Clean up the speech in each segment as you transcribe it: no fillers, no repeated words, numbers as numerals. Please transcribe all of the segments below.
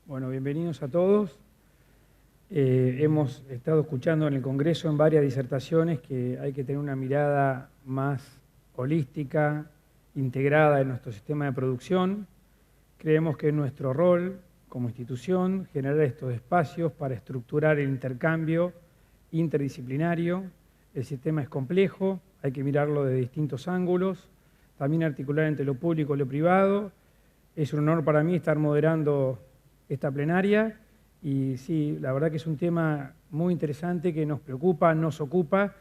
Bueno, bienvenidos a todos. Hemos estado escuchando en el Congreso en varias disertaciones que hay que tener una mirada más holística, integrada en nuestro sistema de producción. Creemos que es nuestro rol como institución generar estos espacios para estructurar el intercambio interdisciplinario. El sistema es complejo, hay que mirarlo de distintos ángulos, también articular entre lo público y lo privado. Es un honor para mí estar moderando esta plenaria y sí, la verdad que es un tema muy interesante que nos preocupa, nos ocupa.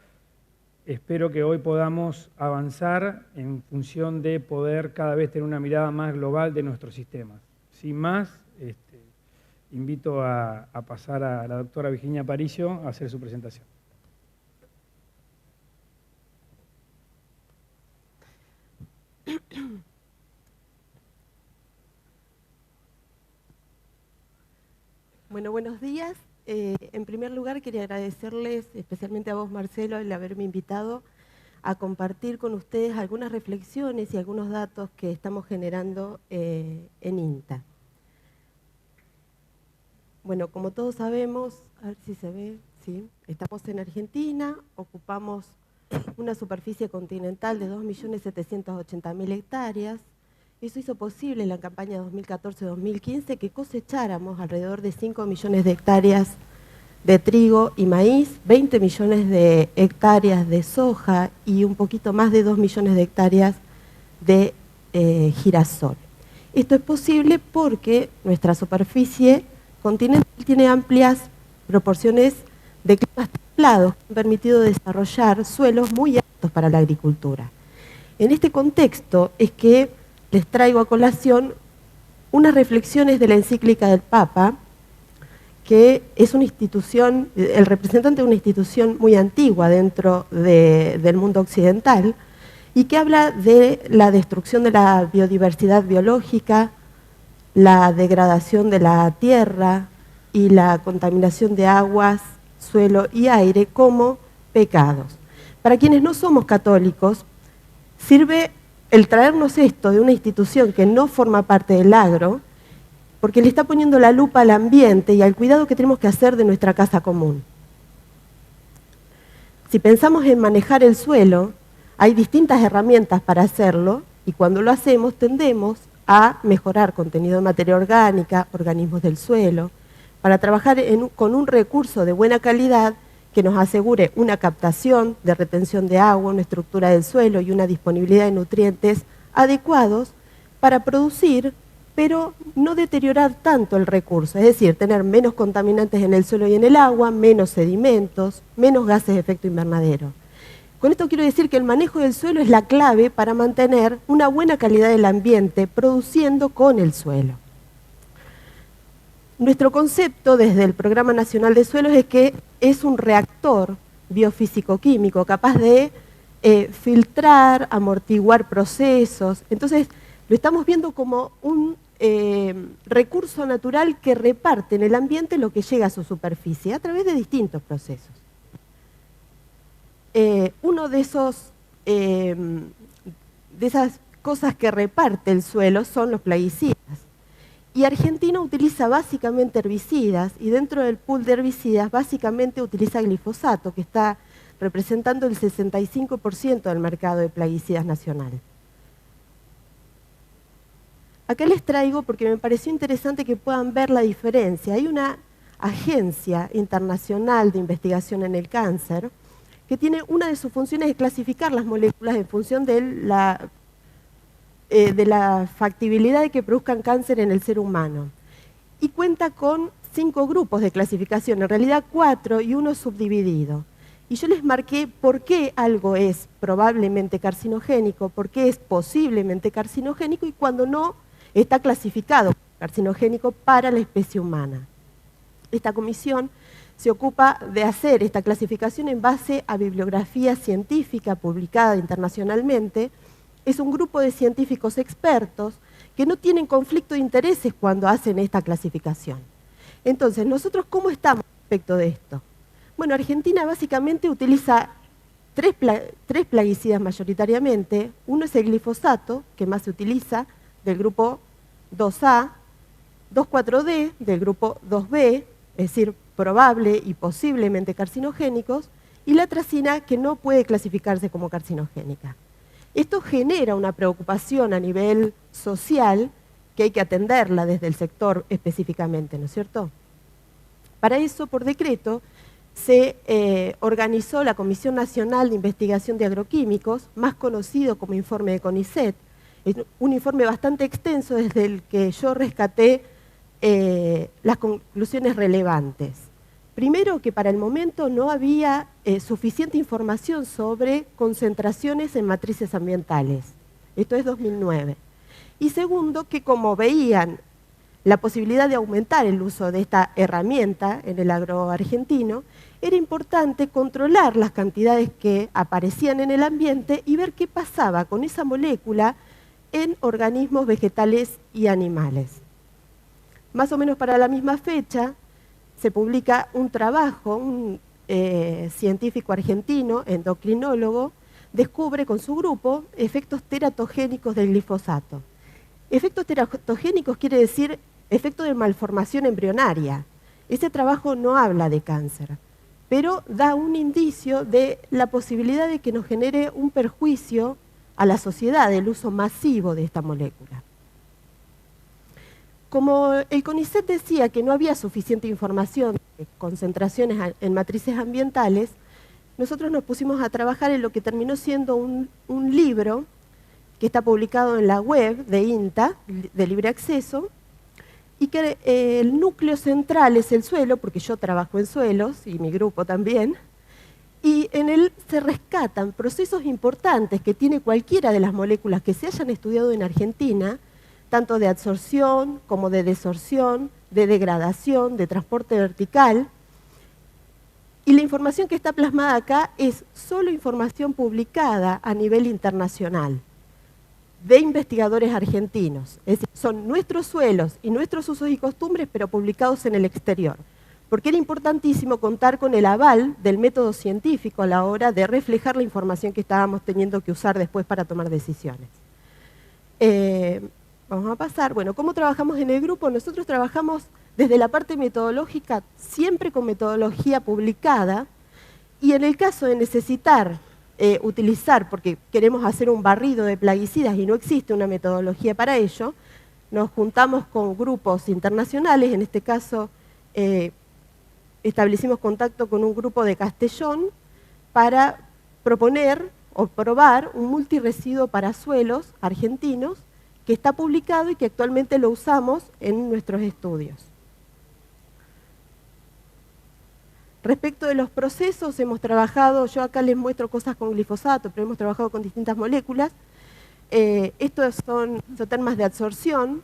Espero que hoy podamos avanzar en función de poder cada vez tener una mirada más global de nuestros sistemas. Sin más, invito a pasar a la doctora Virginia Aparicio a hacer su presentación. Bueno, buenos días. En primer lugar, quería agradecerles, especialmente a vos, Marcelo, el haberme invitado a compartir con ustedes algunas reflexiones y algunos datos que estamos generando en INTA. Bueno, como todos sabemos, a ver si se ve, ¿sí? Estamos en Argentina, ocupamos una superficie continental de 2.780.000 hectáreas. Eso hizo posible en la campaña 2014-2015 que cosecháramos alrededor de 5 millones de hectáreas de trigo y maíz, 20 millones de hectáreas de soja y un poquito más de 2 millones de hectáreas de girasol. Esto es posible porque nuestra superficie continental tiene amplias proporciones de climas templados que han permitido desarrollar suelos muy aptos para la agricultura. En este contexto es que les traigo a colación unas reflexiones de la encíclica del Papa, que es una institución, el representante de una institución muy antigua dentro del mundo occidental, y que habla de la destrucción de la biodiversidad biológica, la degradación de la tierra y la contaminación de aguas, suelo y aire como pecados. Para quienes no somos católicos, sirve el traernos esto de una institución que no forma parte del agro, porque le está poniendo la lupa al ambiente y al cuidado que tenemos que hacer de nuestra casa común. Si pensamos en manejar el suelo, hay distintas herramientas para hacerlo y cuando lo hacemos tendemos a mejorar contenido de materia orgánica, organismos del suelo, para trabajar con un recurso de buena calidad que nos asegure una captación de retención de agua, una estructura del suelo y una disponibilidad de nutrientes adecuados para producir, pero no deteriorar tanto el recurso, es decir, tener menos contaminantes en el suelo y en el agua, menos sedimentos, menos gases de efecto invernadero. Con esto quiero decir que el manejo del suelo es la clave para mantener una buena calidad del ambiente produciendo con el suelo. Nuestro concepto desde el Programa Nacional de Suelos es que es un reactor biofísico-químico capaz de filtrar, amortiguar procesos. Entonces, lo estamos viendo como un recurso natural que reparte en el ambiente lo que llega a su superficie a través de distintos procesos. Uno de esas cosas que reparte el suelo son los plaguicidas. Y Argentina utiliza básicamente herbicidas y dentro del pool de herbicidas básicamente utiliza glifosato, que está representando el 65% del mercado de plaguicidas nacional. Acá les traigo porque me pareció interesante que puedan ver la diferencia. Hay una agencia internacional de investigación en el cáncer que tiene una de sus funciones de clasificar las moléculas en función de la factibilidad de que produzcan cáncer en el ser humano. Y cuenta con 5 grupos de clasificación, en realidad 4 y uno subdividido. Y yo les marqué por qué algo es probablemente carcinogénico, por qué es posiblemente carcinogénico y cuando no está clasificado carcinogénico para la especie humana. Esta comisión se ocupa de hacer esta clasificación en base a bibliografía científica publicada internacionalmente. Es un grupo de científicos expertos que no tienen conflicto de intereses cuando hacen esta clasificación. Entonces, ¿nosotros cómo estamos respecto de esto? Bueno, Argentina básicamente utiliza tres plaguicidas mayoritariamente. Uno es el glifosato, que más se utiliza, del grupo 2A, 2,4-D del grupo 2B, es decir, probable y posiblemente carcinogénicos, y la atracina, que no puede clasificarse como carcinogénica. Esto genera una preocupación a nivel social que hay que atenderla desde el sector específicamente, ¿no es cierto? Para eso, por decreto, se organizó la Comisión Nacional de Investigación de Agroquímicos, más conocido como informe de CONICET, un informe bastante extenso desde el que yo rescaté las conclusiones relevantes. Primero, que para el momento no había suficiente información sobre concentraciones en matrices ambientales. Esto es 2009. Y segundo, que como veían la posibilidad de aumentar el uso de esta herramienta en el agro argentino, era importante controlar las cantidades que aparecían en el ambiente y ver qué pasaba con esa molécula en organismos vegetales y animales. Más o menos para la misma fecha se publica un trabajo, un científico argentino, endocrinólogo, descubre con su grupo efectos teratogénicos del glifosato. Efectos teratogénicos quiere decir efecto de malformación embrionaria. Ese trabajo no habla de cáncer, pero da un indicio de la posibilidad de que nos genere un perjuicio a la sociedad el uso masivo de esta molécula. Como el CONICET decía que no había suficiente información de concentraciones en matrices ambientales, nosotros nos pusimos a trabajar en lo que terminó siendo un libro que está publicado en la web de INTA, de libre acceso, y que el núcleo central es el suelo, porque yo trabajo en suelos, y mi grupo también, y en él se rescatan procesos importantes que tiene cualquiera de las moléculas que se hayan estudiado en Argentina, tanto de absorción como de desorción, de degradación, de transporte vertical. Y la información que está plasmada acá es solo información publicada a nivel internacional, de investigadores argentinos. Es decir, son nuestros suelos y nuestros usos y costumbres, pero publicados en el exterior. Porque era importantísimo contar con el aval del método científico a la hora de reflejar la información que estábamos teniendo que usar después para tomar decisiones. Vamos a pasar. Bueno, ¿cómo trabajamos en el grupo? Nosotros trabajamos desde la parte metodológica, siempre con metodología publicada, y en el caso de necesitar utilizar, porque queremos hacer un barrido de plaguicidas y no existe una metodología para ello, nos juntamos con grupos internacionales, en este caso establecimos contacto con un grupo de Castellón para proponer o probar un multiresiduo para suelos argentinos que está publicado y que actualmente lo usamos en nuestros estudios. Respecto de los procesos, hemos trabajado, yo acá les muestro cosas con glifosato, pero hemos trabajado con distintas moléculas. Estos son isotermas de absorción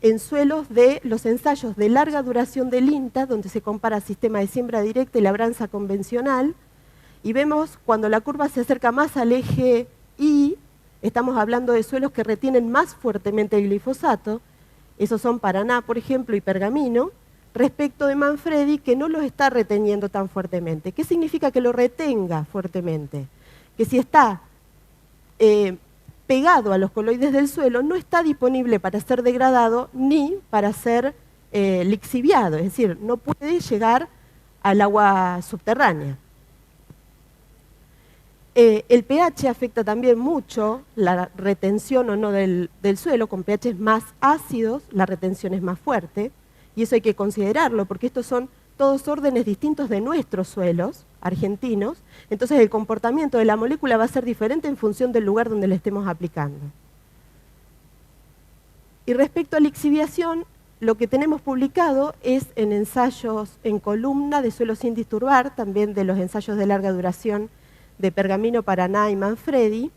en suelos de los ensayos de larga duración del INTA, donde se compara sistema de siembra directa y labranza convencional, y vemos cuando la curva se acerca más al eje Y, estamos hablando de suelos que retienen más fuertemente el glifosato, esos son Paraná, por ejemplo, y Pergamino, respecto de Manfredi, que no los está reteniendo tan fuertemente. ¿Qué significa que lo retenga fuertemente? Que si está pegado a los coloides del suelo, no está disponible para ser degradado ni para ser lixiviado, es decir, no puede llegar al agua subterránea. El pH afecta también mucho la retención o no del suelo. Con pH más ácidos la retención es más fuerte, y eso hay que considerarlo porque estos son todos órdenes distintos de nuestros suelos argentinos, entonces el comportamiento de la molécula va a ser diferente en función del lugar donde la estemos aplicando. Y respecto a la lixiviación, lo que tenemos publicado es en ensayos en columna de suelos sin disturbar, también de los ensayos de larga duración de Pergamino, Paraná y Manfredi.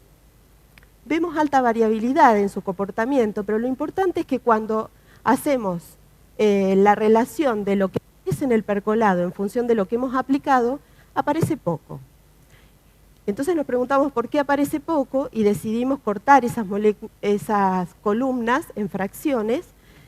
Vemos alta variabilidad en su comportamiento, pero lo importante es que cuando hacemos la relación de lo que es en el percolado en función de lo que hemos aplicado, aparece poco. Entonces nos preguntamos por qué aparece poco y decidimos cortar esas columnas en fracciones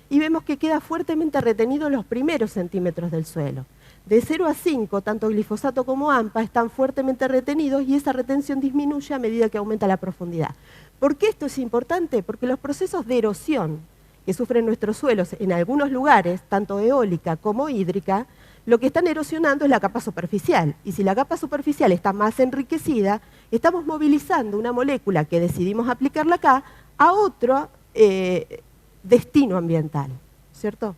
y vemos que queda fuertemente retenido en los primeros centímetros del suelo. De 0 a 5, tanto glifosato como AMPA están fuertemente retenidos y esa retención disminuye a medida que aumenta la profundidad. ¿Por qué esto es importante? Porque los procesos de erosión que sufren nuestros suelos en algunos lugares, tanto eólica como hídrica, lo que están erosionando es la capa superficial. Y si la capa superficial está más enriquecida, estamos movilizando una molécula que decidimos aplicarla acá a otro destino ambiental, ¿cierto?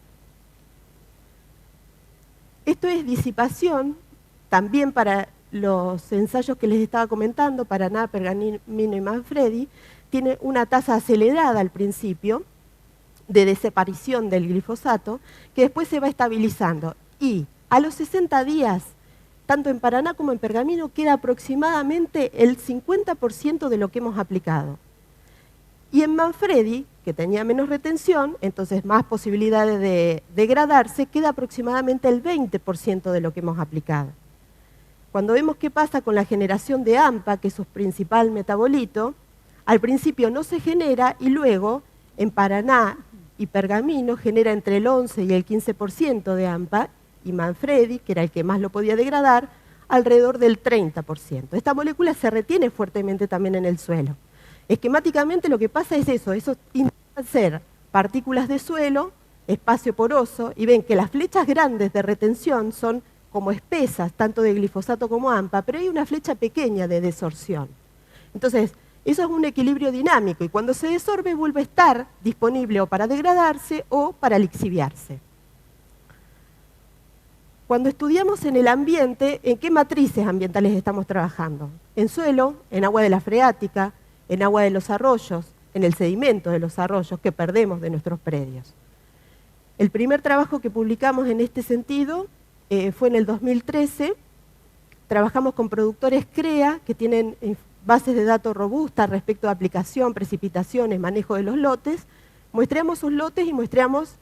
Esto es disipación, también para los ensayos que les estaba comentando, Paraná, Pergamino y Manfredi, tiene una tasa acelerada al principio de desaparición del glifosato, que después se va estabilizando. Y a los 60 días, tanto en Paraná como en Pergamino, queda aproximadamente el 50% de lo que hemos aplicado. Y en Manfredi, que tenía menos retención, entonces más posibilidades de degradarse, queda aproximadamente el 20% de lo que hemos aplicado. Cuando vemos qué pasa con la generación de AMPA, que es su principal metabolito, al principio no se genera y luego en Paraná y Pergamino genera entre el 11 y el 15% de AMPA, y Manfredi, que era el que más lo podía degradar, alrededor del 30%. Esta molécula se retiene fuertemente también en el suelo. Esquemáticamente lo que pasa es eso intentan ser partículas de suelo, espacio poroso, y ven que las flechas grandes de retención son como espesas, tanto de glifosato como AMPA, pero hay una flecha pequeña de desorción. Entonces, eso es un equilibrio dinámico, y cuando se desorbe vuelve a estar disponible o para degradarse o para lixiviarse. Cuando estudiamos en el ambiente, ¿en qué matrices ambientales estamos trabajando? En suelo, en agua de la freática, en agua de los arroyos, en el sedimento de los arroyos que perdemos de nuestros predios. El primer trabajo que publicamos en este sentido fue en el 2013. Trabajamos con productores CREA que tienen bases de datos robustas respecto a aplicación, precipitaciones, manejo de los lotes. Muestreamos sus lotes y muestreamos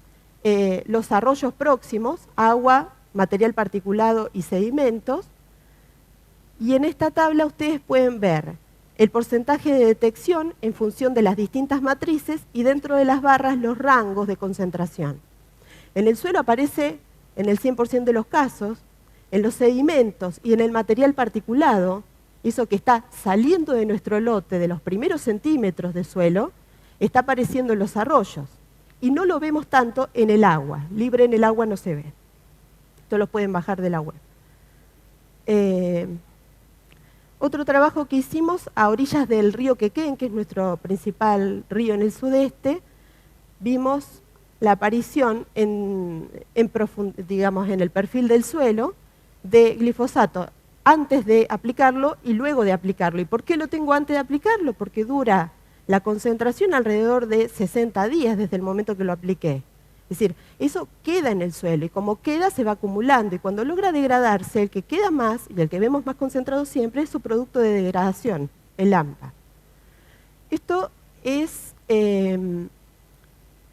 los arroyos próximos, agua, material particulado y sedimentos. Y en esta tabla ustedes pueden ver el porcentaje de detección en función de las distintas matrices y dentro de las barras los rangos de concentración. En el suelo aparece en el 100% de los casos, en los sedimentos y en el material particulado, eso que está saliendo de nuestro lote de los primeros centímetros de suelo, está apareciendo en los arroyos. Y no lo vemos tanto en el agua, libre en el agua no se ve. Esto lo pueden bajar de la web. Otro trabajo que hicimos a orillas del río Quequén, que es nuestro principal río en el sudeste, vimos la aparición en el perfil del suelo de glifosato antes de aplicarlo y luego de aplicarlo. ¿Y por qué lo tengo antes de aplicarlo? Porque dura la concentración alrededor de 60 días desde el momento que lo apliqué. Es decir, eso queda en el suelo y como queda se va acumulando y cuando logra degradarse, el que queda más y el que vemos más concentrado siempre es su producto de degradación, el AMPA. Esto es, en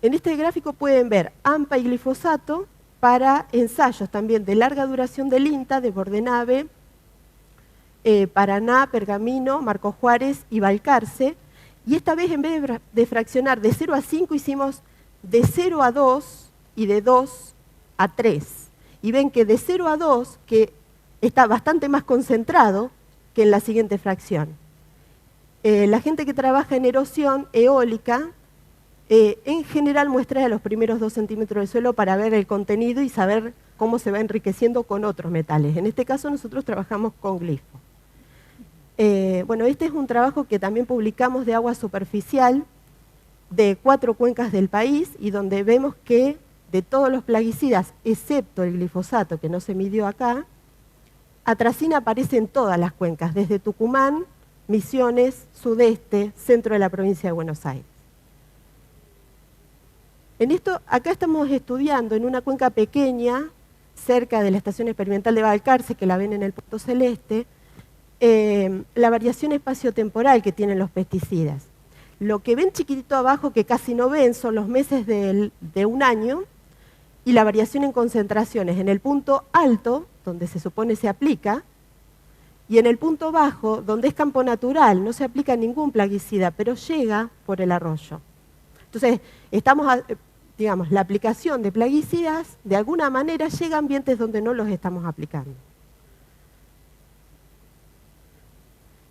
este gráfico pueden ver AMPA y glifosato para ensayos también de larga duración del INTA, de Bordenave, Paraná, Pergamino, Marcos Juárez y Balcarce. Y esta vez en vez de fraccionar de 0 a 5 hicimos de 0 a 2 y de 2 a 3. Y ven que de 0 a 2, que está bastante más concentrado que en la siguiente fracción. La gente que trabaja en erosión eólica, en general muestra los primeros 2 centímetros del suelo para ver el contenido y saber cómo se va enriqueciendo con otros metales. En este caso nosotros trabajamos con glifo. Bueno, este es un trabajo que también publicamos de agua superficial, de 4 cuencas del país y donde vemos que de todos los plaguicidas, excepto el glifosato que no se midió acá, atracina aparece en todas las cuencas, desde Tucumán, Misiones, Sudeste, centro de la provincia de Buenos Aires. En esto, acá estamos estudiando en una cuenca pequeña, cerca de la estación experimental de Balcarce, que la ven en el punto celeste, la variación espaciotemporal que tienen los pesticidas. Lo que ven chiquitito abajo, que casi no ven, son los meses de un año y la variación en concentraciones en el punto alto, donde se supone se aplica, y en el punto bajo, donde es campo natural, no se aplica ningún plaguicida, pero llega por el arroyo. Entonces, digamos, la aplicación de plaguicidas, de alguna manera, llega a ambientes donde no los estamos aplicando.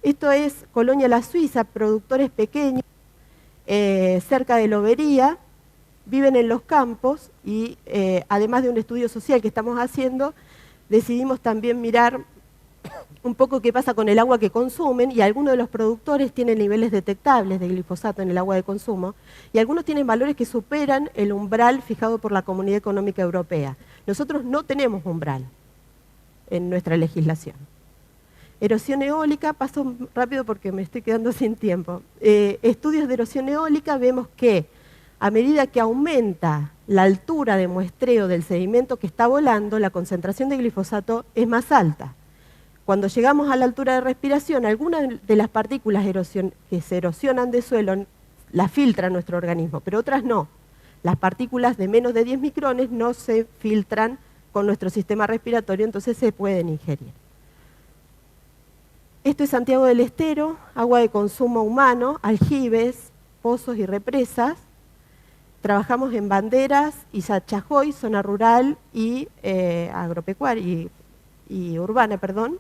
Esto es Colonia La Suiza, productores pequeños, cerca de Lobería, viven en los campos y además de un estudio social que estamos haciendo, decidimos también mirar un poco qué pasa con el agua que consumen, y algunos de los productores tienen niveles detectables de glifosato en el agua de consumo, y algunos tienen valores que superan el umbral fijado por la Comunidad Económica Europea. Nosotros no tenemos umbral en nuestra legislación. Erosión eólica, paso rápido porque me estoy quedando sin tiempo. Estudios de erosión eólica, vemos que a medida que aumenta la altura de muestreo del sedimento que está volando, la concentración de glifosato es más alta. Cuando llegamos a la altura de respiración, algunas de las partículas que se erosionan de suelo las filtra nuestro organismo, pero otras no. Las partículas de menos de 10 micrones no se filtran con nuestro sistema respiratorio, entonces se pueden ingerir. Esto es Santiago del Estero, agua de consumo humano, aljibes, pozos y represas. Trabajamos en Banderas y Sachajoy, zona rural y agropecuaria y urbana, perdón.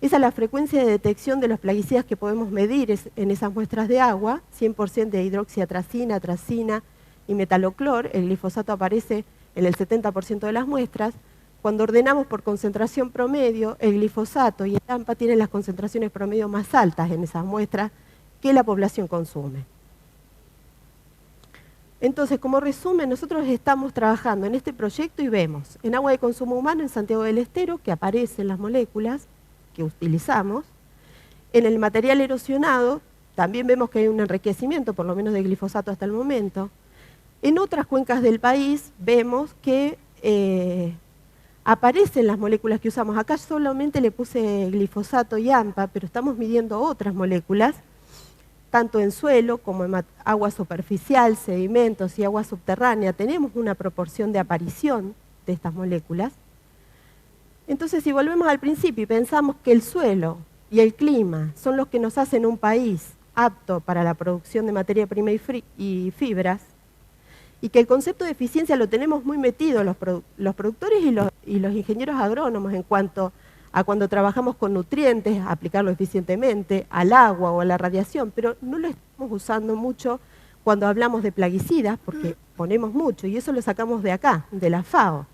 Esa es la frecuencia de detección de los plaguicidas que podemos medir en esas muestras de agua, 100% de hidroxiatracina, atracina y metaloclor. El glifosato aparece en el 70% de las muestras. Cuando ordenamos por concentración promedio, el glifosato y el AMPA tienen las concentraciones promedio más altas en esas muestras que la población consume. Entonces, como resumen, nosotros estamos trabajando en este proyecto y vemos en agua de consumo humano en Santiago del Estero que aparecen las moléculas que utilizamos. En el material erosionado también vemos que hay un enriquecimiento, por lo menos de glifosato hasta el momento. En otras cuencas del país vemos que aparecen las moléculas que usamos. Acá solamente le puse glifosato y AMPA, pero estamos midiendo otras moléculas, tanto en suelo como en agua superficial, sedimentos y agua subterránea. Tenemos una proporción de aparición de estas moléculas. Entonces, si volvemos al principio y pensamos que el suelo y el clima son los que nos hacen un país apto para la producción de materia prima y fibras, y que el concepto de eficiencia lo tenemos muy metido los productores y los ingenieros agrónomos en cuanto a cuando trabajamos con nutrientes, aplicarlo eficientemente, al agua o a la radiación, pero no lo estamos usando mucho cuando hablamos de plaguicidas, porque ponemos mucho, y eso lo sacamos de acá, de la FAO.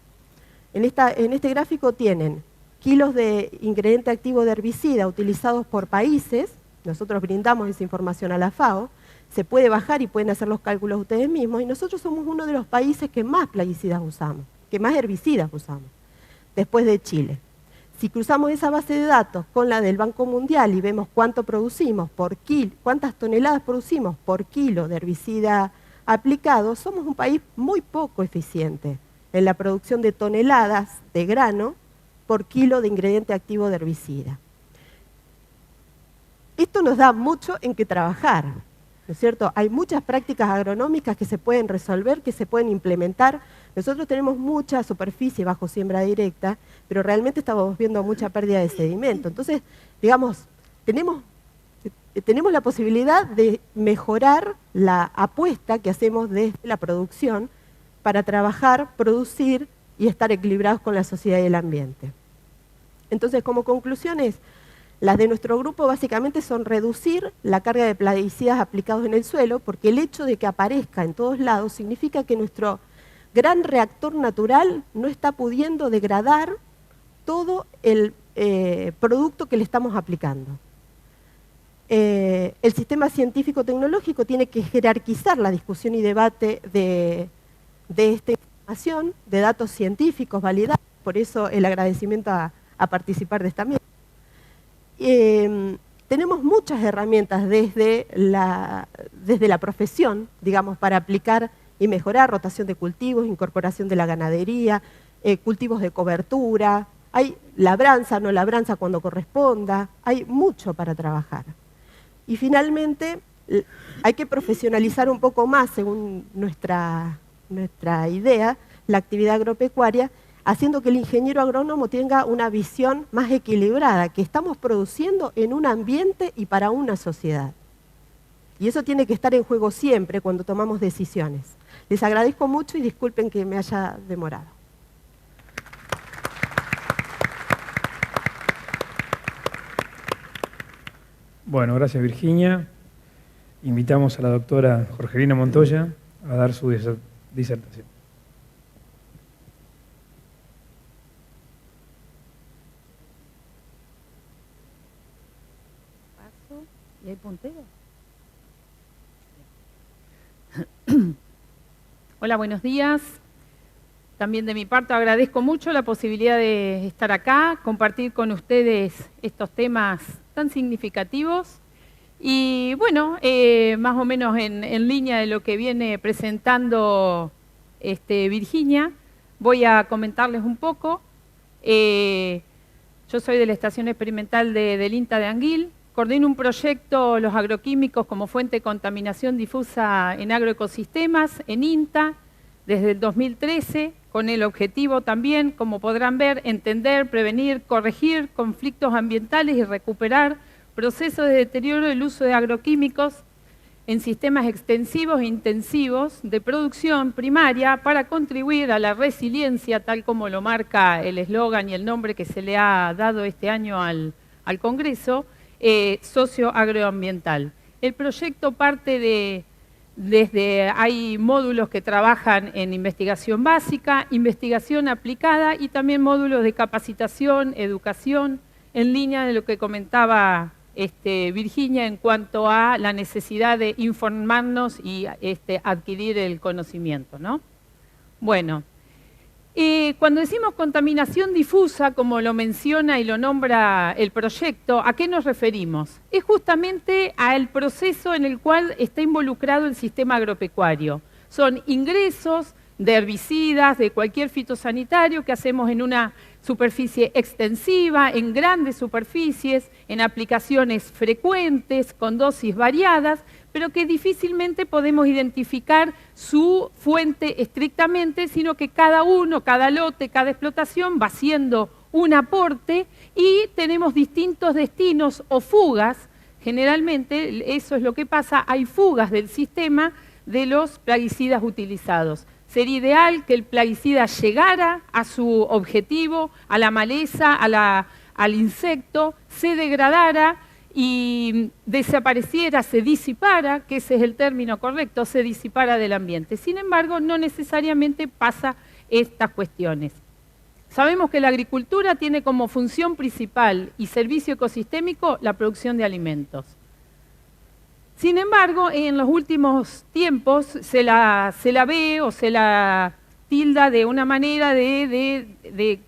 En este gráfico tienen kilos de ingrediente activo de herbicida utilizados por países. Nosotros brindamos esa información a la FAO, se puede bajar y pueden hacer los cálculos ustedes mismos, y nosotros somos uno de los países que más plaguicidas usamos, que más herbicidas usamos, después de Chile. Si cruzamos esa base de datos con la del Banco Mundial y vemos cuánto producimos por kilo, cuántas toneladas producimos por kilo de herbicida aplicado, somos un país muy poco eficiente en la producción de toneladas de grano por kilo de ingrediente activo de herbicida. Esto nos da mucho en qué trabajar, ¿no es cierto? Hay muchas prácticas agronómicas que se pueden resolver, que se pueden implementar. Nosotros tenemos mucha superficie bajo siembra directa, pero realmente estamos viendo mucha pérdida de sedimento. Entonces, digamos, tenemos la posibilidad de mejorar la apuesta que hacemos desde la producción para trabajar, producir y estar equilibrados con la sociedad y el ambiente. Entonces, como conclusiones, las de nuestro grupo básicamente son reducir la carga de plaguicidas aplicados en el suelo, porque el hecho de que aparezca en todos lados significa que nuestro gran reactor natural no está pudiendo degradar todo el producto que le estamos aplicando. El sistema científico-tecnológico tiene que jerarquizar la discusión y debate de esta información, de datos científicos validados, por eso el agradecimiento a participar de esta mesa. Tenemos muchas herramientas desde la profesión, digamos, para aplicar y mejorar rotación de cultivos, incorporación de la ganadería, cultivos de cobertura, hay labranza, no labranza cuando corresponda, hay mucho para trabajar. Y finalmente, hay que profesionalizar un poco más, según nuestra idea, la actividad agropecuaria, haciendo que el ingeniero agrónomo tenga una visión más equilibrada, que estamos produciendo en un ambiente y para una sociedad. Y eso tiene que estar en juego siempre cuando tomamos decisiones. Les agradezco mucho y disculpen que me haya demorado. Bueno, gracias Virginia. Invitamos a la doctora Jorgelina Montoya a dar su disertación. Paso. ¿Y hay puntero? Hola, buenos días. También de mi parte agradezco mucho la posibilidad de estar acá, compartir con ustedes estos temas tan significativos. Y bueno, más o menos en línea de lo que viene presentando Virginia, voy a comentarles un poco. Yo soy de la Estación Experimental del INTA de Anguil, coordino un proyecto, los agroquímicos como fuente de contaminación difusa en agroecosistemas, en INTA, desde el 2013, con el objetivo también, como podrán ver, entender, prevenir, corregir conflictos ambientales y recuperar procesos de deterioro del uso de agroquímicos en sistemas extensivos e intensivos de producción primaria para contribuir a la resiliencia, tal como lo marca el eslogan y el nombre que se le ha dado este año al Congreso, socioagroambiental. El proyecto parte hay módulos que trabajan en investigación básica, investigación aplicada y también módulos de capacitación, educación, en línea de lo que comentaba Virginia en cuanto a la necesidad de informarnos y adquirir el conocimiento, ¿no? Bueno, cuando decimos contaminación difusa, como lo menciona y lo nombra el proyecto, ¿a qué nos referimos? Es justamente al proceso en el cual está involucrado el sistema agropecuario. Son ingresos de herbicidas, de cualquier fitosanitario que hacemos en una superficie extensiva, en grandes superficies, en aplicaciones frecuentes, con dosis variadas, pero que difícilmente podemos identificar su fuente estrictamente, sino que cada uno, cada lote, cada explotación va haciendo un aporte y tenemos distintos destinos o fugas. Generalmente, eso es lo que pasa, hay fugas del sistema de los plaguicidas utilizados. Sería ideal que el plaguicida llegara a su objetivo, a la maleza, al insecto, se degradara y desapareciera, se disipara, que ese es el término correcto, se disipara del ambiente. Sin embargo, no necesariamente pasa estas cuestiones. Sabemos que la agricultura tiene como función principal y servicio ecosistémico la producción de alimentos. Sin embargo, en los últimos tiempos se la ve o se la tilda de una manera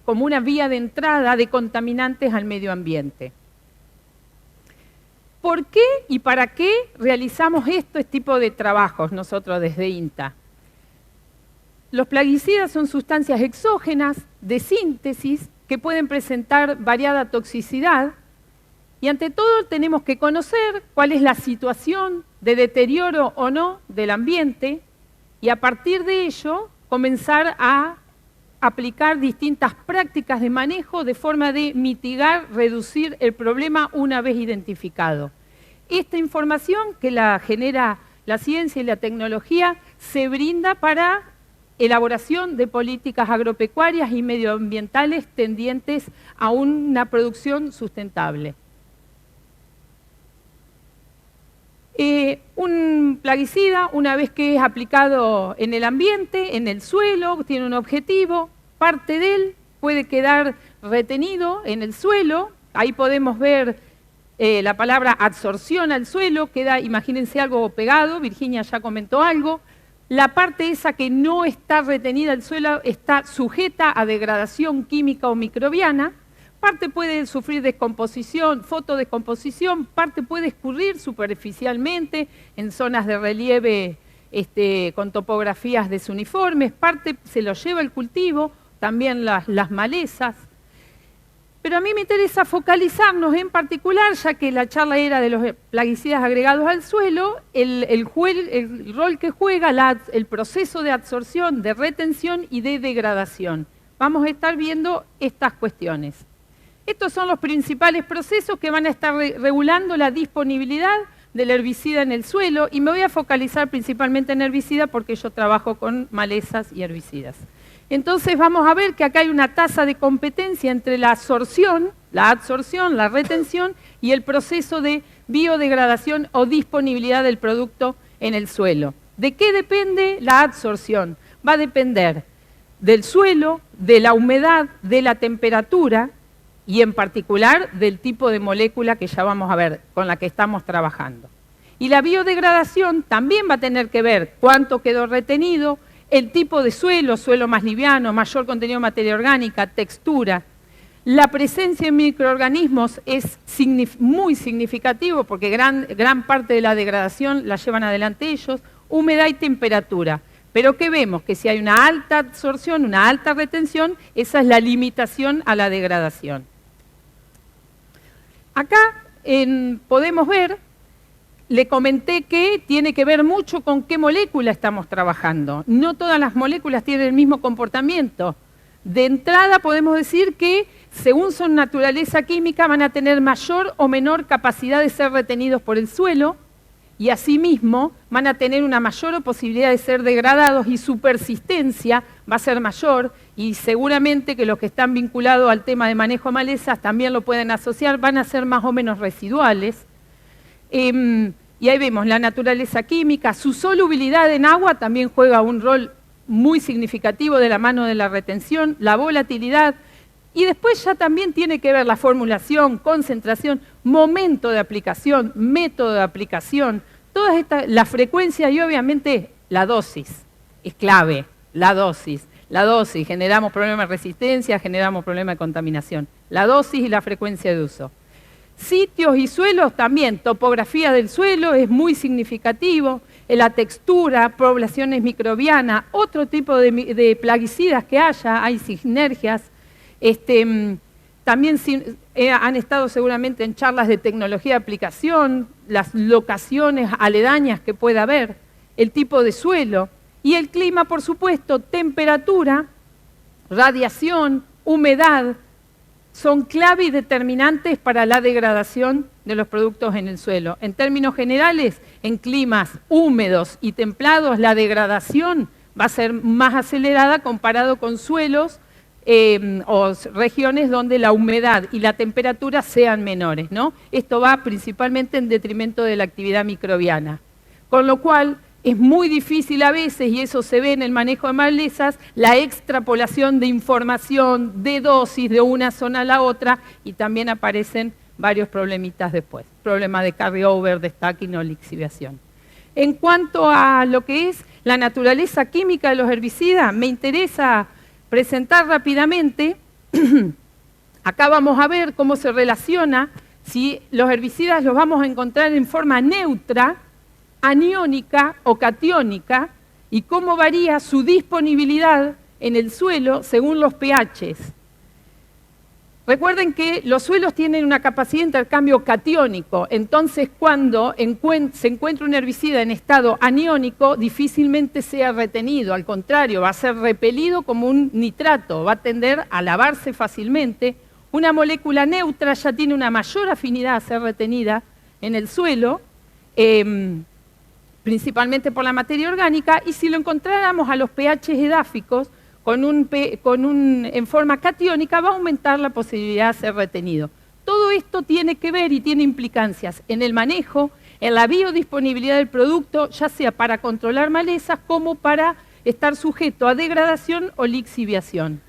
como una vía de entrada de contaminantes al medio ambiente. ¿Por qué y para qué realizamos este tipo de trabajos nosotros desde INTA? Los plaguicidas son sustancias exógenas de síntesis que pueden presentar variada toxicidad y ante todo tenemos que conocer cuál es la situación de deterioro o no del ambiente y a partir de ello comenzar a aplicar distintas prácticas de manejo de forma de mitigar, reducir el problema una vez identificado. Esta información que la genera la ciencia y la tecnología se brinda para elaboración de políticas agropecuarias y medioambientales tendientes a una producción sustentable. Un plaguicida, una vez que es aplicado en el ambiente, en el suelo, tiene un objetivo, parte de él puede quedar retenido en el suelo, ahí podemos ver la palabra absorción al suelo, queda, imagínense algo pegado, Virginia ya comentó algo, la parte esa que no está retenida al suelo está sujeta a degradación química o microbiana, parte puede sufrir descomposición, fotodescomposición, parte puede escurrir superficialmente en zonas de relieve con topografías desuniformes, parte se lo lleva el cultivo, también las malezas. Pero a mí me interesa focalizarnos en particular, ya que la charla era de los plaguicidas agregados al suelo, el rol que juega el proceso de absorción, de retención y de degradación. Vamos a estar viendo estas cuestiones. Estos son los principales procesos que van a estar regulando la disponibilidad del herbicida en el suelo y me voy a focalizar principalmente en herbicida porque yo trabajo con malezas y herbicidas. Entonces vamos a ver que acá hay una tasa de competencia entre la absorción, la retención y el proceso de biodegradación o disponibilidad del producto en el suelo. ¿De qué depende la absorción? va a depender del suelo, de la humedad, de la temperatura y en particular del tipo de molécula que ya vamos a ver, con la que estamos trabajando. Y la biodegradación también va a tener que ver cuánto quedó retenido, el tipo de suelo, suelo más liviano, mayor contenido de materia orgánica, textura. La presencia de microorganismos es muy significativo porque gran parte de la degradación la llevan adelante ellos, humedad y temperatura. Pero ¿qué vemos? Que si hay una alta absorción, una alta retención, esa es la limitación a la degradación. Acá podemos ver, le comenté que tiene que ver mucho con qué molécula estamos trabajando. No todas las moléculas tienen el mismo comportamiento. De entrada podemos decir que según su naturaleza química van a tener mayor o menor capacidad de ser retenidos por el suelo y asimismo van a tener una mayor posibilidad de ser degradados y su persistencia va a ser mayor y seguramente que los que están vinculados al tema de manejo de malezas también lo pueden asociar, van a ser más o menos residuales. Y ahí vemos la naturaleza química, su solubilidad en agua también juega un rol muy significativo de la mano de la retención, la volatilidad, y después ya también tiene que ver la formulación, concentración, momento de aplicación, método de aplicación, todas estas, la frecuencia y obviamente la dosis, es clave, la dosis. La dosis, generamos problemas de resistencia, generamos problemas de contaminación. La dosis y la frecuencia de uso. Sitios y suelos también, topografía del suelo es muy significativo, la textura, poblaciones microbianas, otro tipo de plaguicidas que haya, hay sinergias. También han estado seguramente en charlas de tecnología de aplicación, las locaciones aledañas que pueda haber, el tipo de suelo y el clima, por supuesto, temperatura, radiación, humedad, son clave y determinantes para la degradación de los productos en el suelo. En términos generales, en climas húmedos y templados, la degradación va a ser más acelerada comparado con suelos o regiones donde la humedad y la temperatura sean menores, ¿no? Esto va principalmente en detrimento de la actividad microbiana. Con lo cual, es muy difícil a veces, y eso se ve en el manejo de malezas, la extrapolación de información, de dosis de una zona a la otra, y también aparecen varios problemitas después. Problemas de carryover, de stacking o lixiviación. En cuanto a lo que es la naturaleza química de los herbicidas, me interesa presentar rápidamente, acá vamos a ver cómo se relaciona, si los herbicidas los vamos a encontrar en forma neutra, aniónica o catiónica y cómo varía su disponibilidad en el suelo según los pHs. Recuerden que los suelos tienen una capacidad de intercambio catiónico, entonces cuando se encuentra un herbicida en estado aniónico, difícilmente sea retenido, al contrario, va a ser repelido como un nitrato, va a tender a lavarse fácilmente. Una molécula neutra ya tiene una mayor afinidad a ser retenida en el suelo, principalmente por la materia orgánica, y si lo encontráramos a los pHs edáficos, en forma catiónica, va a aumentar la posibilidad de ser retenido. Todo esto tiene que ver y tiene implicancias en el manejo, en la biodisponibilidad del producto, ya sea para controlar malezas como para estar sujeto a degradación o lixiviación.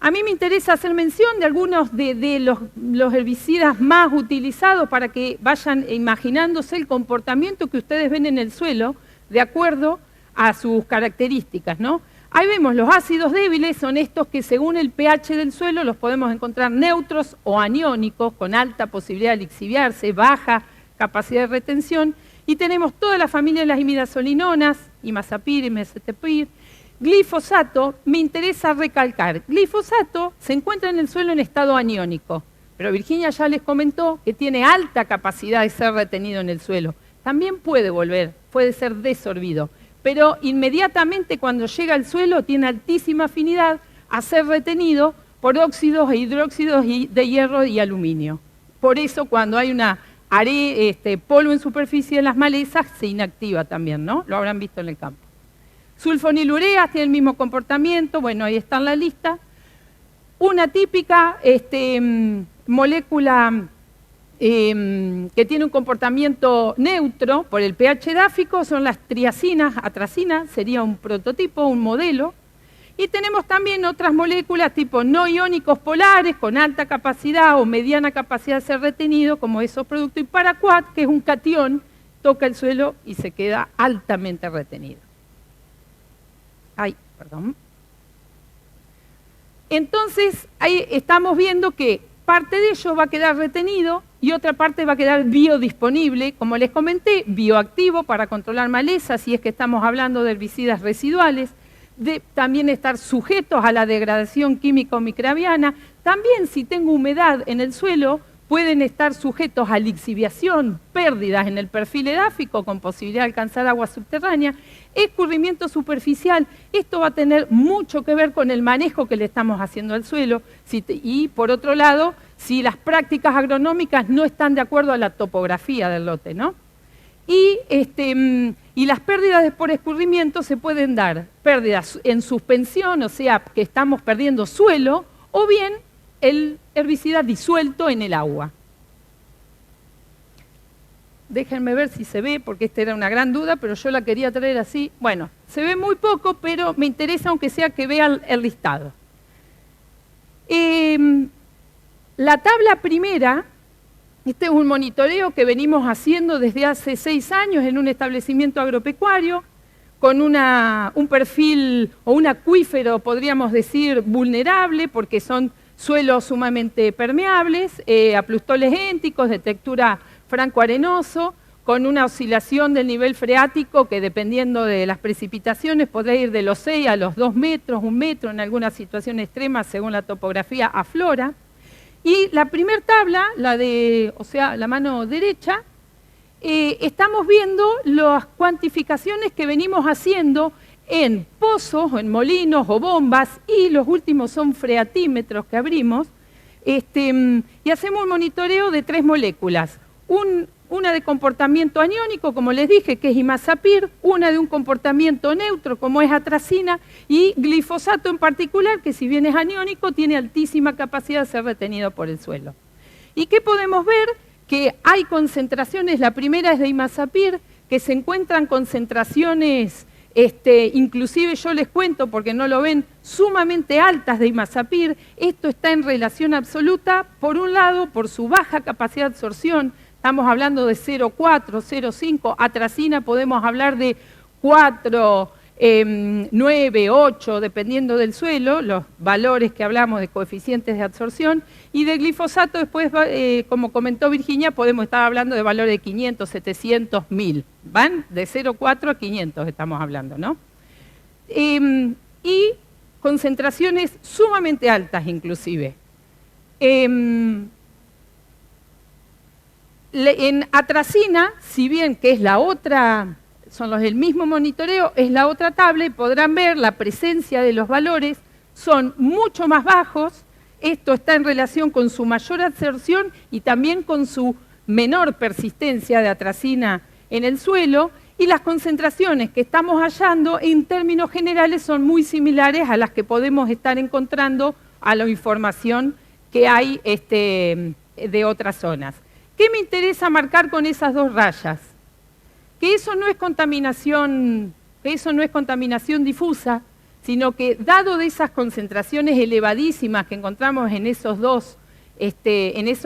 A mí me interesa hacer mención de algunos de los herbicidas más utilizados para que vayan imaginándose el comportamiento que ustedes ven en el suelo de acuerdo a sus características, ¿no? Ahí vemos los ácidos débiles, son estos que según el pH del suelo los podemos encontrar neutros o aniónicos, con alta posibilidad de lixiviarse, baja capacidad de retención, y tenemos toda la familia de las imidazolinonas, imazapir, imazepir. Glifosato, me interesa recalcar, glifosato se encuentra en el suelo en estado aniónico, pero Virginia ya les comentó que tiene alta capacidad de ser retenido en el suelo. También puede volver, puede ser desorbido, pero inmediatamente cuando llega al suelo tiene altísima afinidad a ser retenido por óxidos e hidróxidos de hierro y aluminio. Por eso cuando hay polvo en superficie de las malezas se inactiva también, ¿no? Lo habrán visto en el campo. Sulfonilureas tiene el mismo comportamiento, bueno, ahí está en la lista. Una típica molécula que tiene un comportamiento neutro por el pH edáfico, son las triacinas, atracina, sería un prototipo, un modelo. Y tenemos también otras moléculas tipo no iónicos polares con alta capacidad o mediana capacidad de ser retenido, como esos productos, y paraquat, que es un catión, toca el suelo y se queda altamente retenido. Ay, perdón. Entonces, ahí estamos viendo que parte de ello va a quedar retenido y otra parte va a quedar biodisponible, como les comenté, bioactivo para controlar malezas, si es que estamos hablando de herbicidas residuales, de también estar sujetos a la degradación químico-microbiana. También, si tengo humedad en el suelo, pueden estar sujetos a lixiviación, pérdidas en el perfil edáfico con posibilidad de alcanzar agua subterránea, escurrimiento superficial. Esto va a tener mucho que ver con el manejo que le estamos haciendo al suelo. Y por otro lado, si las prácticas agronómicas no están de acuerdo a la topografía del lote, ¿no? Y las pérdidas por escurrimiento se pueden dar pérdidas en suspensión, o sea, que estamos perdiendo suelo, o bien el herbicida disuelto en el agua. Déjenme ver si se ve, porque esta era una gran duda, pero yo la quería traer así. Bueno, se ve muy poco, pero me interesa aunque sea que vean el listado. La tabla primera, este es un monitoreo que venimos haciendo desde hace 6 años en un establecimiento agropecuario, con un perfil o un acuífero, podríamos decir, vulnerable, porque son suelos sumamente permeables, aplustoles énticos de textura franco-arenoso, con una oscilación del nivel freático que dependiendo de las precipitaciones podrá ir de los 6 a los 2 metros, 1 metro, en alguna situación extrema según la topografía aflora. Y la primera tabla, la mano derecha, estamos viendo las cuantificaciones que venimos haciendo en pozos, o en molinos o bombas, y los últimos son freatímetros que abrimos, y hacemos un monitoreo de 3 moléculas. Una de comportamiento aniónico, como les dije, que es imazapir, una de un comportamiento neutro, como es atracina, y glifosato en particular, que si bien es aniónico, tiene altísima capacidad de ser retenido por el suelo. ¿Y qué podemos ver? Que hay concentraciones, la primera es de imazapir, que se encuentran concentraciones, inclusive yo les cuento, porque no lo ven, sumamente altas de imazapir. Esto está en relación absoluta, por un lado, por su baja capacidad de absorción. Estamos hablando de 0,4, 0,5. Atracina podemos hablar de 4, 9, 8, dependiendo del suelo, los valores que hablamos de coeficientes de absorción. Y de glifosato después, como comentó Virginia, podemos estar hablando de valores de 500, 700, 1000. ¿Van? De 0,4 a 500 estamos hablando, ¿no? Y concentraciones sumamente altas inclusive. En atracina, si bien que es la otra, son los del mismo monitoreo, es la otra tabla y podrán ver la presencia de los valores, son mucho más bajos. Esto está en relación con su mayor absorción y también con su menor persistencia de atracina en el suelo, y las concentraciones que estamos hallando en términos generales son muy similares a las que podemos estar encontrando a la información que hay de otras zonas. ¿Qué me interesa marcar con esas 2 rayas? Que eso no es contaminación difusa, sino que dado de esas concentraciones elevadísimas que encontramos en esos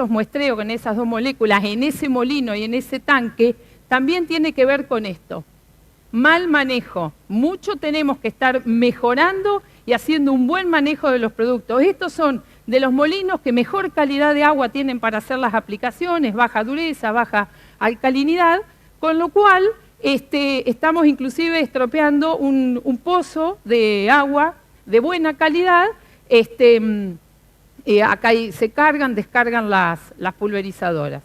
muestreos, en esas 2 moléculas, en ese molino y en ese tanque, también tiene que ver con esto. Mal manejo. Mucho tenemos que estar mejorando y haciendo un buen manejo de los productos. Estos son de los molinos que mejor calidad de agua tienen para hacer las aplicaciones, baja dureza, baja alcalinidad, con lo cual estamos inclusive estropeando un pozo de agua de buena calidad. Acá se descargan las pulverizadoras.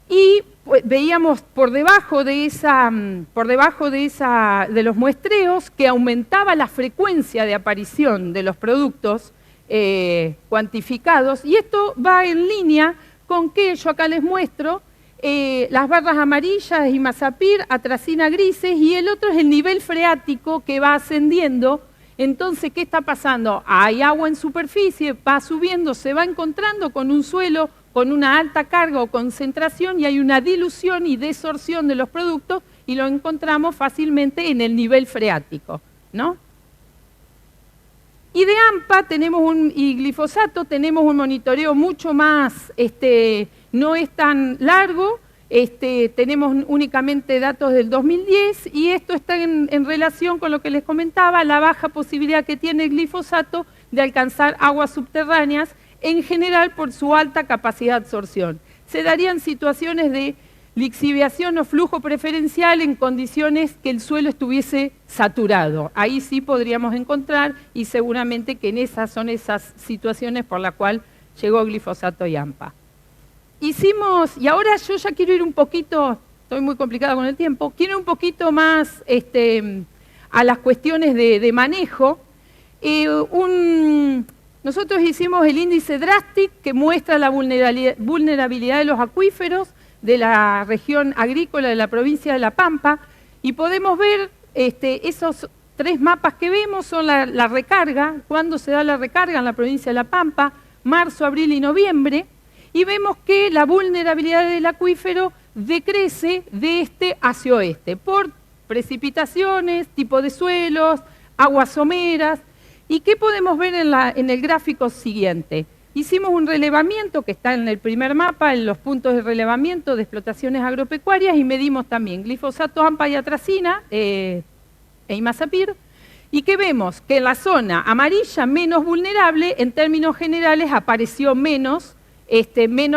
Y pues, veíamos por debajo de los muestreos que aumentaba la frecuencia de aparición de los productos cuantificados, y esto va en línea con que yo acá les muestro las barras amarillas, imazapir, atracina grises, y el otro es el nivel freático que va ascendiendo. Entonces, ¿qué está pasando? Hay agua en superficie, va subiendo, se va encontrando con un suelo con una alta carga o concentración y hay una dilución y desorción de los productos y lo encontramos fácilmente en el nivel freático, ¿no? Y de AMPA y glifosato tenemos un monitoreo mucho más, no es tan largo, tenemos únicamente datos del 2010 y esto está en relación con lo que les comentaba, la baja posibilidad que tiene el glifosato de alcanzar aguas subterráneas, en general por su alta capacidad de absorción. Se darían situaciones de lixiviación o flujo preferencial en condiciones que el suelo estuviese saturado. Ahí sí podríamos encontrar y seguramente que son esas situaciones por las cuales llegó glifosato y AMPA. Y ahora yo ya quiero ir un poquito, estoy muy complicada con el tiempo, quiero ir un poquito más a las cuestiones de manejo. Nosotros hicimos el índice DRASTIC que muestra la vulnerabilidad de los acuíferos de la región agrícola de la provincia de La Pampa y podemos ver esos 3 mapas que vemos son la recarga, cuándo se da la recarga en la provincia de La Pampa, marzo, abril y noviembre, y vemos que la vulnerabilidad del acuífero decrece de este hacia oeste por precipitaciones, tipo de suelos, aguas someras. ¿Y qué podemos ver en el gráfico siguiente? Hicimos un relevamiento que está en el primer mapa, en los puntos de relevamiento de explotaciones agropecuarias y medimos también glifosato, AMPA y atracina e imazapyr. ¿Y qué vemos? Que en la zona amarilla menos vulnerable, en términos generales, apareció menos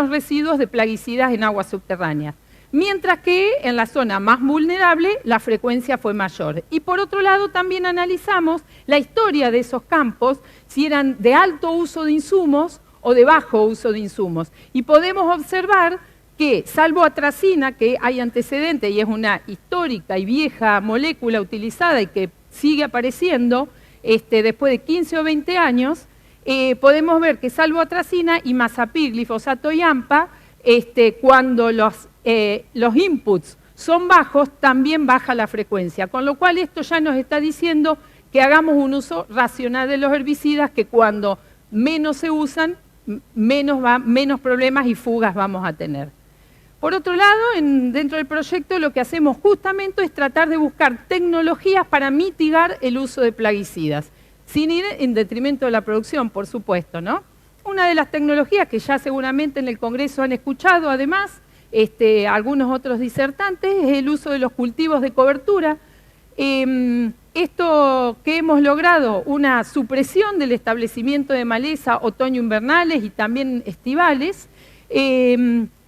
residuos de plaguicidas en aguas subterráneas. Mientras que en la zona más vulnerable la frecuencia fue mayor. Y por otro lado también analizamos la historia de esos campos, si eran de alto uso de insumos o de bajo uso de insumos. Y podemos observar que, salvo atracina, que hay antecedentes y es una histórica y vieja molécula utilizada y que sigue apareciendo después de 15 o 20 años, podemos ver que salvo atracina, imazapyr, glifosato y AMPA, cuando los inputs son bajos, también baja la frecuencia. Con lo cual esto ya nos está diciendo que hagamos un uso racional de los herbicidas, que cuando menos se usan, menos problemas y fugas vamos a tener. Por otro lado, dentro del proyecto lo que hacemos justamente es tratar de buscar tecnologías para mitigar el uso de plaguicidas, sin ir en detrimento de la producción, por supuesto, ¿no? Una de las tecnologías que ya seguramente en el Congreso han escuchado, además, algunos otros disertantes, es el uso de los cultivos de cobertura. Esto que hemos logrado, una supresión del establecimiento de maleza otoño-invernales y también estivales,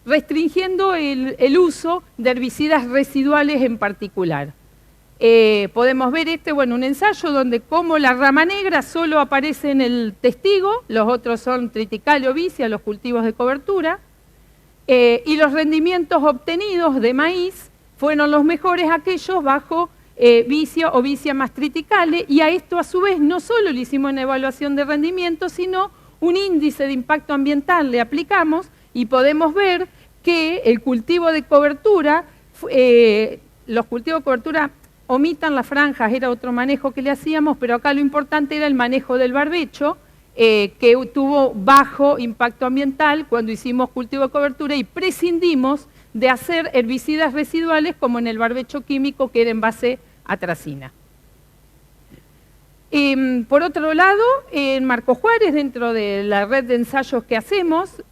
restringiendo el uso de herbicidas residuales en particular. Podemos ver un ensayo donde como la rama negra solo aparece en el testigo, los otros son triticale o vicia, los cultivos de cobertura, y los rendimientos obtenidos de maíz fueron los mejores aquellos bajo vicia o vicia más triticale, y a esto a su vez no solo le hicimos una evaluación de rendimiento, sino un índice de impacto ambiental le aplicamos y podemos ver que el cultivo de cobertura, los cultivos de cobertura omitan las franjas, era otro manejo que le hacíamos, pero acá lo importante era el manejo del barbecho, que tuvo bajo impacto ambiental cuando hicimos cultivo de cobertura y prescindimos de hacer herbicidas residuales como en el barbecho químico que era en base a atracina. Por otro lado, en Marco Juárez, dentro de la red de ensayos que hacemos,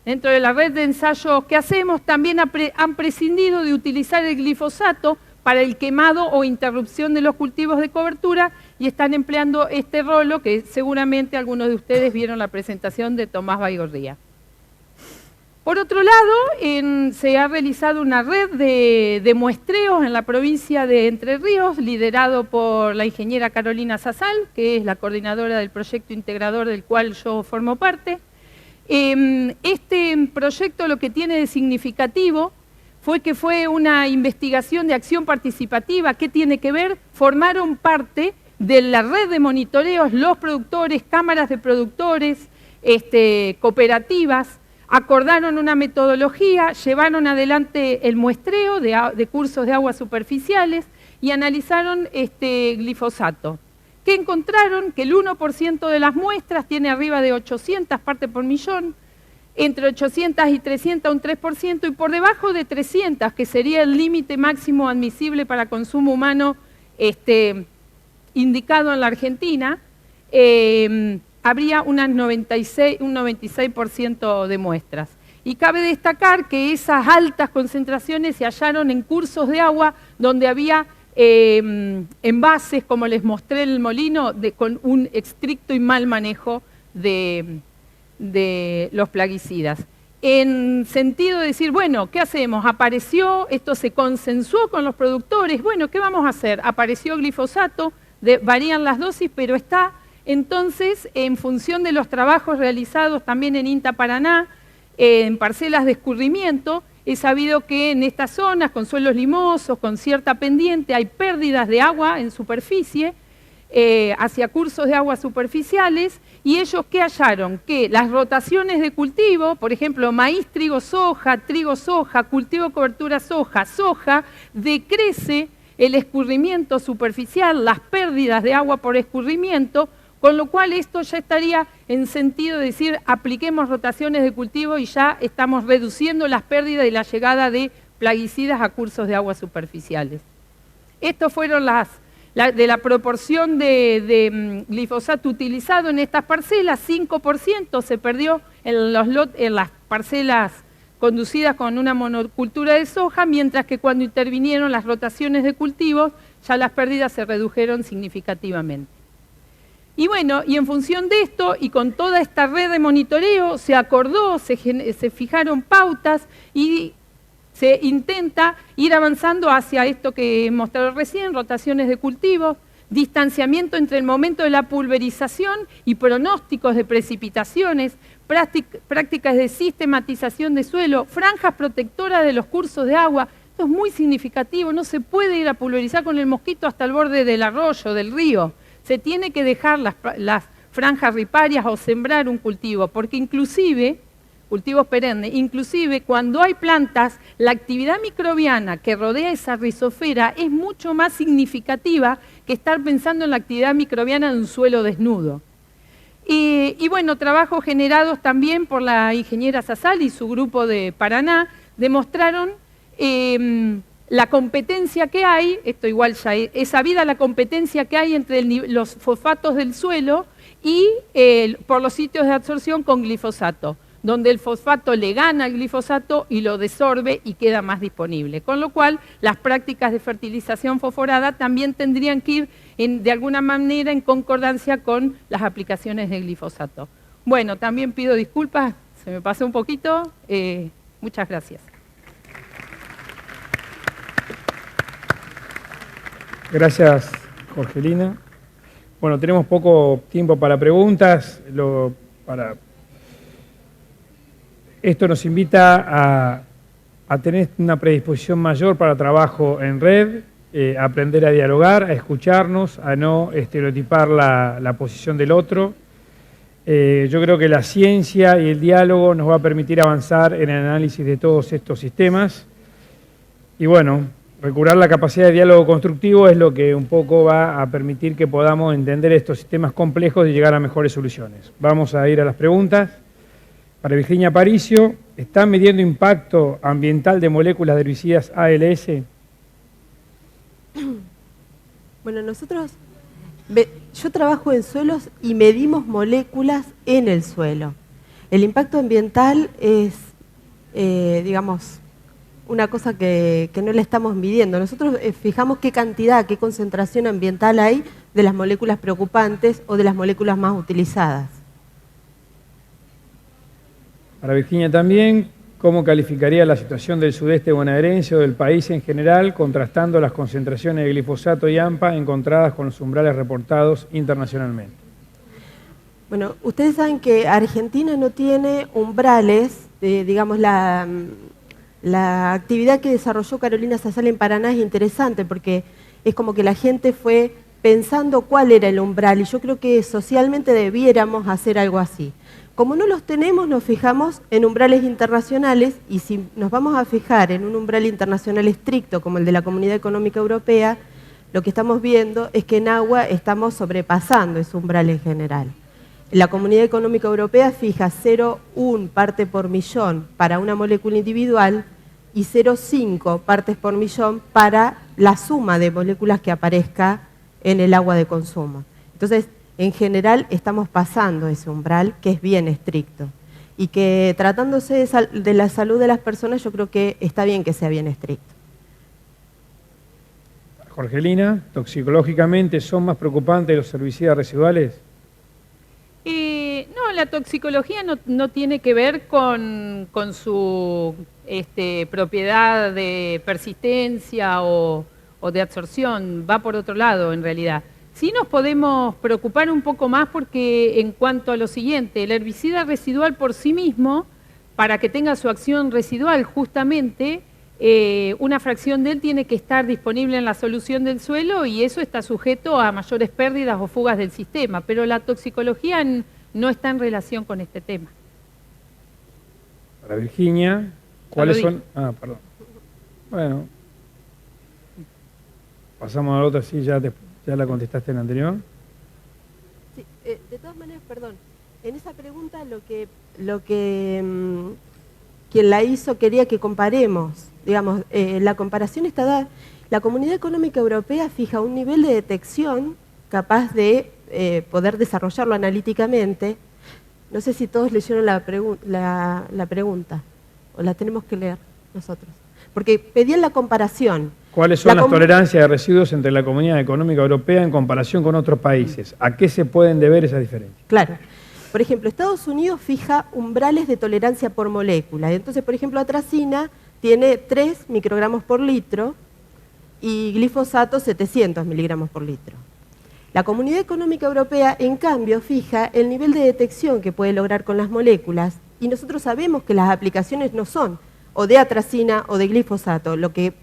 dentro de la red de ensayos que hacemos también han prescindido de utilizar el glifosato para el quemado o interrupción de los cultivos de cobertura y están empleando este rolo que seguramente algunos de ustedes vieron la presentación de Tomás Baigorría. Por otro lado, se ha realizado una red de muestreos en la provincia de Entre Ríos, liderado por la ingeniera Carolina Sasal, que es la coordinadora del proyecto integrador del cual yo formo parte. Este proyecto lo que tiene de significativo fue que fue una investigación de acción participativa. ¿Qué tiene que ver? Formaron parte de la red de monitoreos los productores, cámaras de productores, cooperativas, acordaron una metodología, llevaron adelante el muestreo de cursos de aguas superficiales y analizaron glifosato. que encontraron que el 1% de las muestras tiene arriba de 800 partes por millón, entre 800 y 300 un 3%, y por debajo de 300, que sería el límite máximo admisible para consumo humano indicado en la Argentina, habría un 96% de muestras. Y cabe destacar que esas altas concentraciones se hallaron en cursos de agua donde había envases, como les mostré en el molino, con un estricto y mal manejo de los plaguicidas. En sentido de decir, bueno, ¿qué hacemos? Apareció, esto se consensuó con los productores, bueno, ¿qué vamos a hacer? Apareció glifosato, varían las dosis, pero está entonces en función de los trabajos realizados también en INTA Paraná, en parcelas de escurrimiento. He sabido que en estas zonas, con suelos limosos, con cierta pendiente, hay pérdidas de agua en superficie, hacia cursos de agua superficiales, y ellos ¿qué hallaron? Que las rotaciones de cultivo, por ejemplo, maíz, trigo, soja, cultivo, cobertura, soja, decrece el escurrimiento superficial, las pérdidas de agua por escurrimiento, con lo cual esto ya estaría en sentido de decir, apliquemos rotaciones de cultivo y ya estamos reduciendo las pérdidas y la llegada de plaguicidas a cursos de agua superficiales. Estas fueron de la proporción de glifosato utilizado en estas parcelas, 5% se perdió en las parcelas conducidas con una monocultura de soja, mientras que cuando intervinieron las rotaciones de cultivos, ya las pérdidas se redujeron significativamente. Y bueno, y en función de esto, y con toda esta red de monitoreo, se acordó, se fijaron pautas y se intenta ir avanzando hacia esto que he mostrado recién, rotaciones de cultivos, distanciamiento entre el momento de la pulverización y pronósticos de precipitaciones, prácticas de sistematización de suelo, franjas protectoras de los cursos de agua. Esto es muy significativo, no se puede ir a pulverizar con el mosquito hasta el borde del arroyo, del río. Se tiene que dejar las franjas riparias o sembrar un cultivo, porque inclusive, cultivos perennes, inclusive cuando hay plantas, la actividad microbiana que rodea esa rizosfera es mucho más significativa que estar pensando en la actividad microbiana de un suelo desnudo. Y bueno, trabajos generados también por la ingeniera Sasal y su grupo de Paraná demostraron la competencia que hay, esto igual ya es sabida, la competencia que hay entre los fosfatos del suelo y por los sitios de absorción con glifosato, donde el fosfato le gana al glifosato y lo desorbe y queda más disponible. Con lo cual, las prácticas de fertilización fosforada también tendrían que ir de alguna manera en concordancia con las aplicaciones de glifosato. Bueno, también pido disculpas, se me pasó un poquito, muchas gracias. Gracias, Jorgelina. Bueno, tenemos poco tiempo para preguntas. Esto nos invita a tener una predisposición mayor para trabajo en red, a aprender a dialogar, a escucharnos, a no estereotipar la posición del otro. Yo creo que la ciencia y el diálogo nos va a permitir avanzar en el análisis de todos estos sistemas. Y bueno, recuperar la capacidad de diálogo constructivo es lo que un poco va a permitir que podamos entender estos sistemas complejos y llegar a mejores soluciones. Vamos a ir a las preguntas. Para Virginia Aparicio, ¿están midiendo impacto ambiental de moléculas de herbicidas ALS? Bueno, yo trabajo en suelos y medimos moléculas en el suelo. El impacto ambiental es, digamos, una cosa que no le estamos midiendo. Nosotros fijamos qué cantidad, qué concentración ambiental hay de las moléculas preocupantes o de las moléculas más utilizadas. Para Virginia también, ¿cómo calificaría la situación del sudeste bonaerense o del país en general, contrastando las concentraciones de glifosato y AMPA encontradas con los umbrales reportados internacionalmente? Bueno, ustedes saben que Argentina no tiene umbrales, digamos, la actividad que desarrolló Carolina Sasal en Paraná es interesante porque es como que la gente fue pensando cuál era el umbral y yo creo que socialmente debiéramos hacer algo así. Como no los tenemos, nos fijamos en umbrales internacionales y si nos vamos a fijar en un umbral internacional estricto como el de la Comunidad Económica Europea, lo que estamos viendo es que en agua estamos sobrepasando ese umbral en general. La Comunidad Económica Europea fija 0,1 parte por millón para una molécula individual y 0,5 partes por millón para la suma de moléculas que aparezca en el agua de consumo. Entonces, en general estamos pasando ese umbral, que es bien estricto. Y que tratándose de la salud de las personas, yo creo que está bien que sea bien estricto. Jorgelina, ¿toxicológicamente son más preocupantes los herbicidas residuales? No, la toxicología no tiene que ver con su propiedad de persistencia o de absorción, va por otro lado en realidad. Sí nos podemos preocupar un poco más porque en cuanto a lo siguiente, el herbicida residual por sí mismo, para que tenga su acción residual justamente, una fracción de él tiene que estar disponible en la solución del suelo y eso está sujeto a mayores pérdidas o fugas del sistema, pero la toxicología no está en relación con este tema. Para Virginia, ¿cuáles son? Ah, perdón. Bueno, pasamos a la otra, sí, ya la contestaste en la anterior. Sí, de todas maneras, perdón, en esa pregunta lo que quien la hizo quería que comparemos. Digamos, la comparación está dada. La Comunidad Económica Europea fija un nivel de detección capaz de poder desarrollarlo analíticamente. No sé si todos leyeron la pregunta, o la tenemos que leer nosotros. Porque pedían la comparación. ¿Cuáles son las tolerancias de residuos entre la Comunidad Económica Europea en comparación con otros países? ¿A qué se pueden deber esas diferencias? Claro. Por ejemplo, Estados Unidos fija umbrales de tolerancia por molécula. Entonces, por ejemplo, atracina tiene 3 microgramos por litro y glifosato 700 miligramos por litro. La Comunidad Económica Europea, en cambio, fija el nivel de detección que puede lograr con las moléculas y nosotros sabemos que las aplicaciones no son o de atracina o de glifosato. Lo que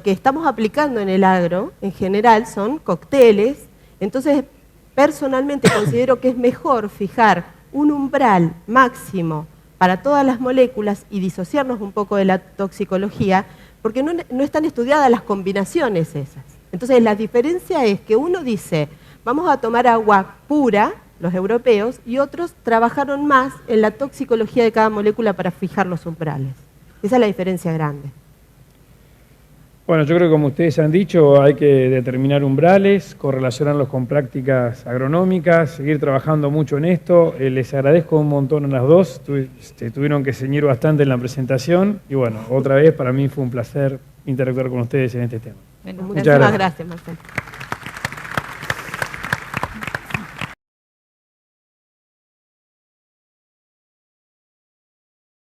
estamos aplicando en el agro, en general, son cócteles. Entonces, personalmente considero que es mejor fijar un umbral máximo para todas las moléculas y disociarnos un poco de la toxicología, porque no están estudiadas las combinaciones esas. Entonces la diferencia es que uno dice, vamos a tomar agua pura, los europeos, y otros trabajaron más en la toxicología de cada molécula para fijar los umbrales. Esa es la diferencia grande. Bueno, yo creo que como ustedes han dicho, hay que determinar umbrales, correlacionarlos con prácticas agronómicas, seguir trabajando mucho en esto. Les agradezco un montón a las dos, tuvieron que ceñir bastante en la presentación y bueno, otra vez para mí fue un placer interactuar con ustedes en este tema. Bueno, muchas gracias, Marcelo.